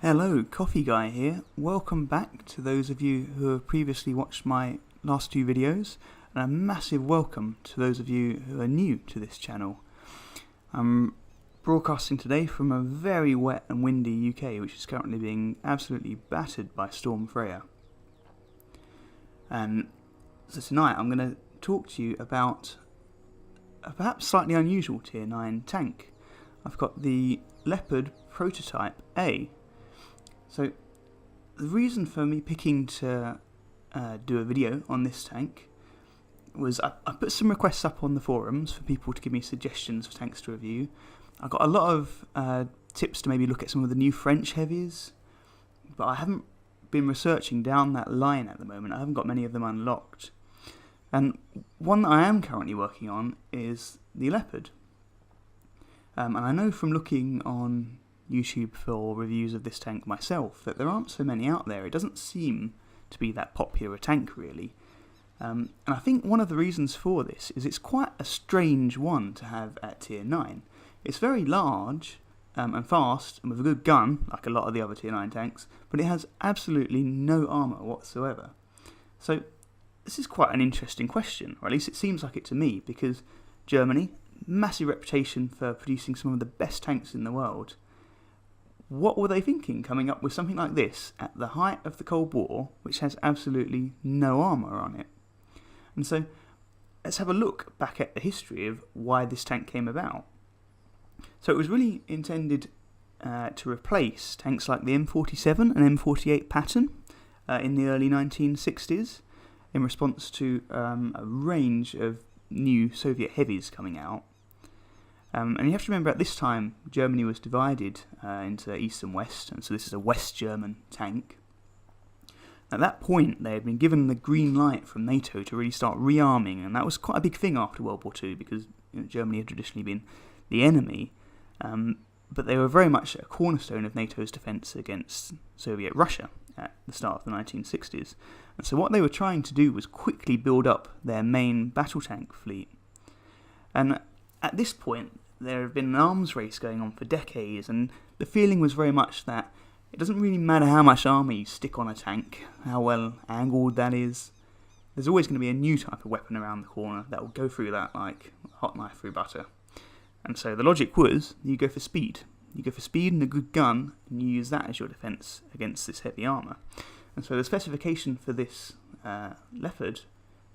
Hello, Coffee Guy here. Welcome back to those of you who have previously watched my last two videos, and a massive welcome to those of you who are new to this channel. I'm broadcasting today from a very wet and windy UK, which is currently being absolutely battered by Storm Freya. And so tonight I'm going to talk to you about a perhaps slightly unusual Tier 9 tank. I've got the Leopard Prototype A. So the reason for me picking to do a video on this tank was I put some requests up on the forums for people to give me suggestions for tanks to review. I got a lot of tips to maybe look at some of the new French heavies, but I haven't been researching down that line at the moment. I haven't got many of them unlocked. And one that I am currently working on is the Leopard. And I know from looking on YouTube for reviews of this tank myself that there aren't so many out there. It doesn't seem to be that popular a tank really. And I think one of the reasons for this is it's quite a strange one to have at Tier 9. It's very large and fast and with a good gun, like a lot of the other Tier 9 tanks, but it has absolutely no armour whatsoever. So this is quite an interesting question, or at least it seems like it to me, because Germany, massive reputation for producing some of the best tanks in the world. What were they thinking coming up with something like this at the height of the Cold War, which has absolutely no armour on it? And so let's have a look back at the history of why this tank came about. So it was really intended to replace tanks like the M47 and M48 Patton in the early 1960s in response to a range of new Soviet heavies coming out. And you have to remember at this time Germany was divided into East and West, and so this is a West German tank. At that point they had been given the green light from NATO to really start rearming, and that was quite a big thing after World War II because Germany had traditionally been the enemy, but they were very much a cornerstone of NATO's defence against Soviet Russia at the start of the 1960s. And so what they were trying to do was quickly build up their main battle tank fleet. And at this point there had been an arms race going on for decades, and the feeling was very much that it doesn't really matter how much armour you stick on a tank, how well angled that is, there's always going to be a new type of weapon around the corner that will go through that like a hot knife through butter. And so the logic was, you go for speed. You go for speed and a good gun, and you use that as your defence against this heavy armour. And so the specification for this Leopard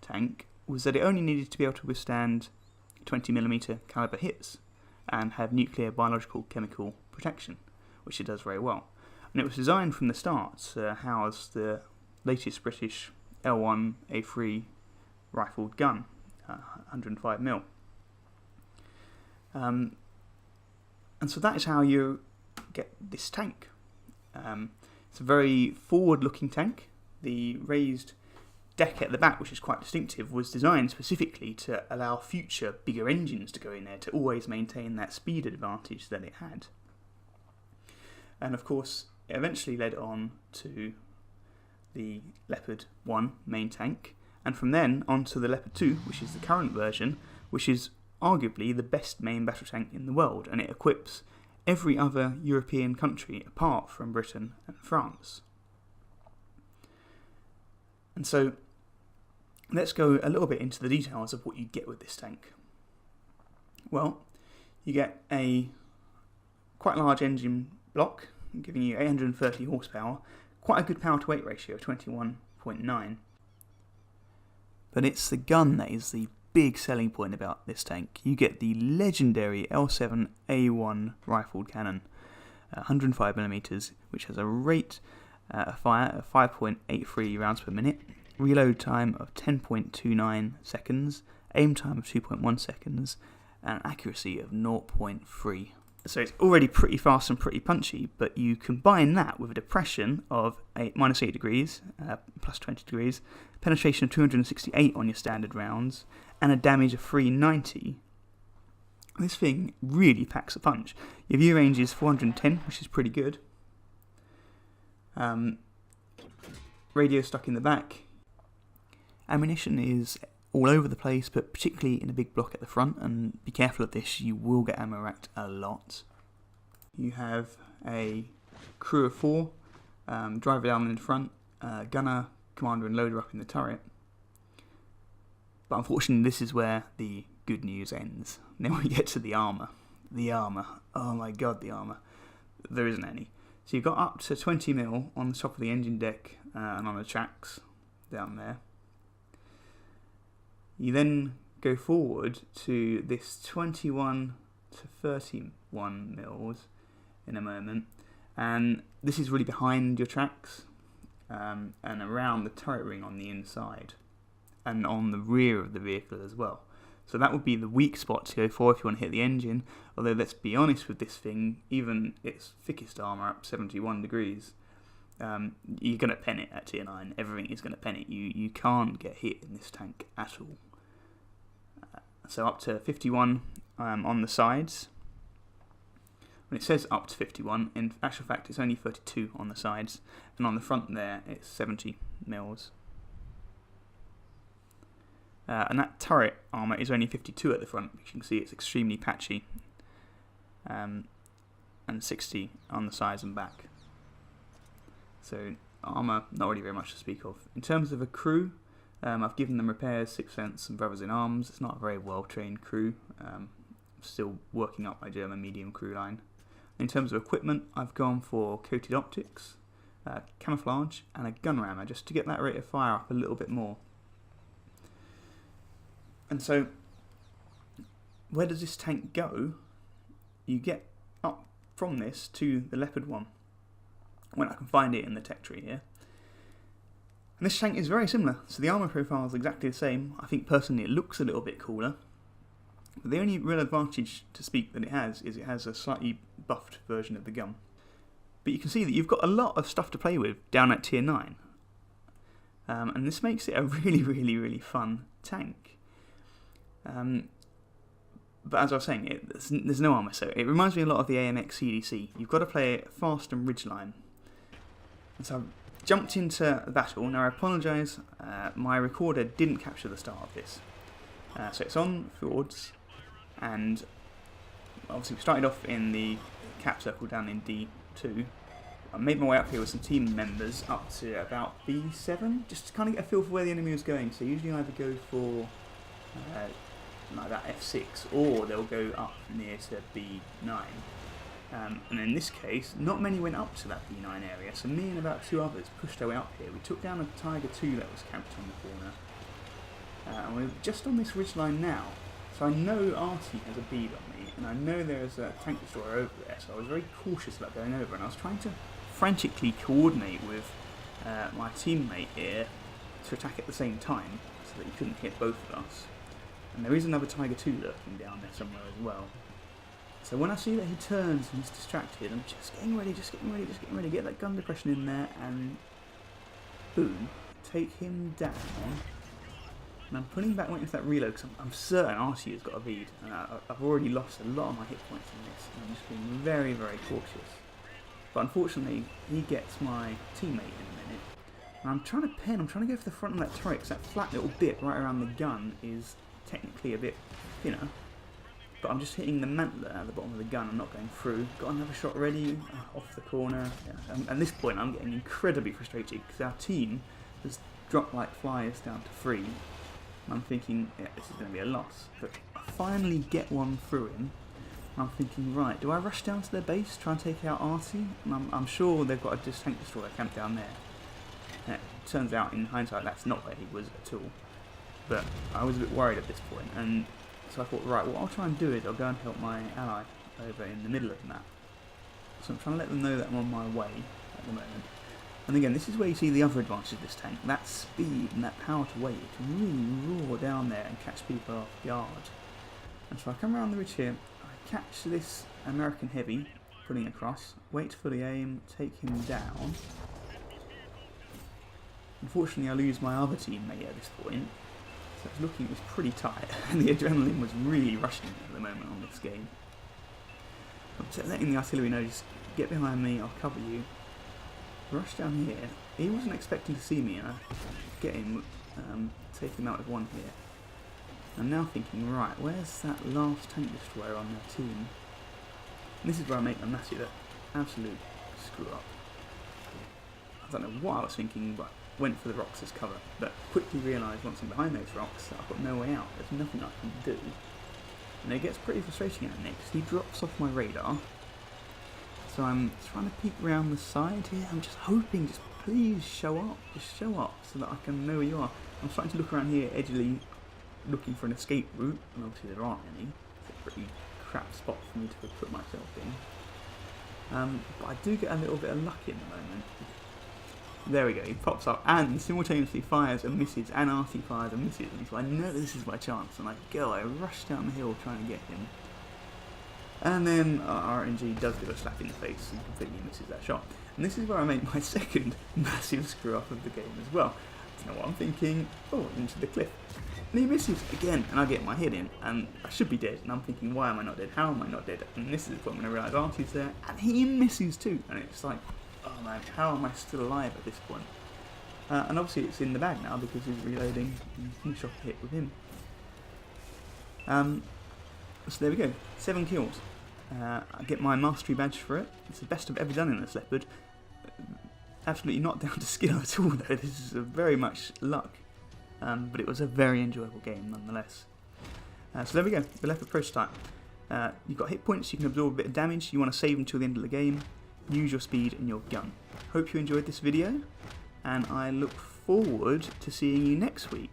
tank was that it only needed to be able to withstand 20mm caliber hits and have nuclear, biological, chemical protection, which it does very well. And it was designed from the start to house the latest British L1A3 rifled gun, 105mm. And so that is how you get this tank. It's a very forward-looking tank. The raised deck at the back, which is quite distinctive, was designed specifically to allow future bigger engines to go in there to always maintain that speed advantage that it had. And of course it eventually led on to the Leopard 1 main tank, and from then on to the Leopard 2, which is the current version, which is arguably the best main battle tank in the world, and it equips every other European country apart from Britain and France. And so let's go a little bit into the details of what you get with this tank. Well, you get a quite large engine block, giving you 830 horsepower, quite a good power to weight ratio of 21.9. But it's the gun that is the big selling point about this tank. You get the legendary L7A1 rifled cannon, 105mm, which has a rate of fire of 5.83 rounds per minute, reload time of 10.29 seconds, aim time of 2.1 seconds, and accuracy of 0.3. So it's already pretty fast and pretty punchy, but you combine that with a depression of -8 degrees, plus 20 degrees, penetration of 268 on your standard rounds, and a damage of 390. This thing really packs a punch. Your view range is 410, which is pretty good. Radio stuck in the back. Ammunition is all over the place, but particularly in a big block at the front, and be careful of this, you will get ammo racked a lot. You have a crew of 4, driver down in front, gunner, commander and loader up in the turret. But unfortunately this is where the good news ends. Then we get to the armour. The armour. Oh my god, the armour. There isn't any. So you've got up to 20 mil on the top of the engine deck and on the tracks down there. You then go forward to this 21 to 31 mils in a moment, and this is really behind your tracks and around the turret ring on the inside and on the rear of the vehicle as well. So that would be the weak spot to go for if you want to hit the engine, although let's be honest with this thing, even its thickest armour up 71 degrees, you're going to pen it at tier 9, everything is going to pen it. You can't get hit in this tank at all. So up to 51 on the sides. When it says up to 51, in actual fact it's only 32 on the sides, and on the front there it's 70 mils. And that turret armour is only 52 at the front, which you can see it's extremely patchy, and 60 on the sides and back. So armour, not really very much to speak of. In terms of a crew, I've given them repairs, 6th Sense and Brothers in Arms. It's not a very well trained crew. I'm still working up my German medium crew line. In terms of equipment, I've gone for coated optics, camouflage and a gun rammer, just to get that rate of fire up a little bit more. And so, where does this tank go? You get up from this to the Leopard one, when I can find it in the tech tree here. And this tank is very similar, so the armour profile is exactly the same. I think personally it looks a little bit cooler. But the only real advantage to speak that it has is it has a slightly buffed version of the gun. But you can see that you've got a lot of stuff to play with down at tier 9. And this makes it a really fun tank. But as I was saying, there's no armour, so it reminds me a lot of the AMX CDC. You've got to play it fast and ridgeline. And so I've jumped into the battle. Now I apologise, my recorder didn't capture the start of this. So it's on fjords, and obviously we started off in the cap circle down in D2. I made my way up here with some team members up to about B7, just to kind of get a feel for where the enemy was going. So usually I either go for like that F6, or they'll go up near to B9. And in this case, not many went up to that B9 area, so me and about 2 others pushed our way up here. We took down a Tiger 2 that was camped on the corner. And we're just on this ridgeline now, so I know Artie has a bead on me, and I know there's a tank destroyer over there, so I was very cautious about going over, and I was trying to frantically coordinate with my teammate here to attack at the same time, so that he couldn't hit both of us. And there is another Tiger 2 lurking down there somewhere as well. So when I see that he turns and he's distracted, I'm just getting ready, get that gun depression in there, and boom, take him down. And I'm putting back, waiting for that reload, because I'm certain Artie has got a bead, and I've already lost a lot of my hit points in this, and I'm just being very cautious. But unfortunately, he gets my teammate in a minute, and I'm trying to go for the front of that turret, because that flat little bit right around the gun is technically a bit thinner, but I'm just hitting the mantler at the bottom of the gun. I'm not going through. Got another shot ready off the corner. Yeah. At this point I'm getting incredibly frustrated because our team has dropped like flies down to 3, and I'm thinking, yeah, this is going to be a loss. But I finally get one through him, and I'm thinking, right, do I rush down to their base, try and take out Artie? And I'm sure they've got a tank destroyer camped down there. And it turns out in hindsight that's not where he was at all. But I was a bit worried at this point, and so I thought, right, what I'll try and do is I'll go and help my ally over in the middle of the map. So I'm trying to let them know that I'm on my way at the moment. And again, this is where you see the other advantage of this tank, that speed and that power to weight. It can really roar down there and catch people off guard. And so I come around the ridge here, I catch this American heavy, putting across, wait for the aim, take him down. Unfortunately I lose my other teammate at this point. So it was pretty tight, and the adrenaline was really rushing at the moment on this game. I'm letting the artillery know, just get behind me, I'll cover you. Rush down here. He wasn't expecting to see me, and I get him, take him out with one here. I'm now thinking, right, where's that last tank destroyer on their team? And this is where I make a massive, absolute screw up. I don't know what I was thinking, but went for the rocks as cover, but quickly realised once I'm behind those rocks that I've got no way out. There's nothing I can do. And it gets pretty frustrating at next. He drops off my radar. So I'm trying to peek around the side here. I'm just hoping, just please show up. Just show up so that I can know where you are. I'm starting to look around here, edgily looking for an escape route, and obviously there aren't any. It's a pretty crap spot for me to put myself in. But I do get a little bit of luck in the moment. There we go, he pops up and simultaneously fires and misses, and RT fires and misses, and so I know this is my chance, and I rush down the hill trying to get him. And then RNG does give a slap in the face and completely misses that shot. And this is where I make my second massive screw up of the game as well. I don't know what I'm thinking. Oh, into the cliff. And he misses again, and I get my head in, and I should be dead. And I'm thinking, why am I not dead? How am I not dead? And this is the point when I realise Artie's there, and he misses too. And it's like, oh man, how am I still alive at this point? And obviously it's in the bag now because he's reloading and finish off the hit with him. So there we go, 7 kills. I get my mastery badge for it. It's the best I've ever done in this Leopard. Absolutely not down to skill at all though, this is very much luck. But it was a very enjoyable game nonetheless. So there we go, the Leopard Prototype. You've got hit points, you can absorb a bit of damage, you want to save until the end of the game. Use your speed and your gun. Hope you enjoyed this video, and I look forward to seeing you next week.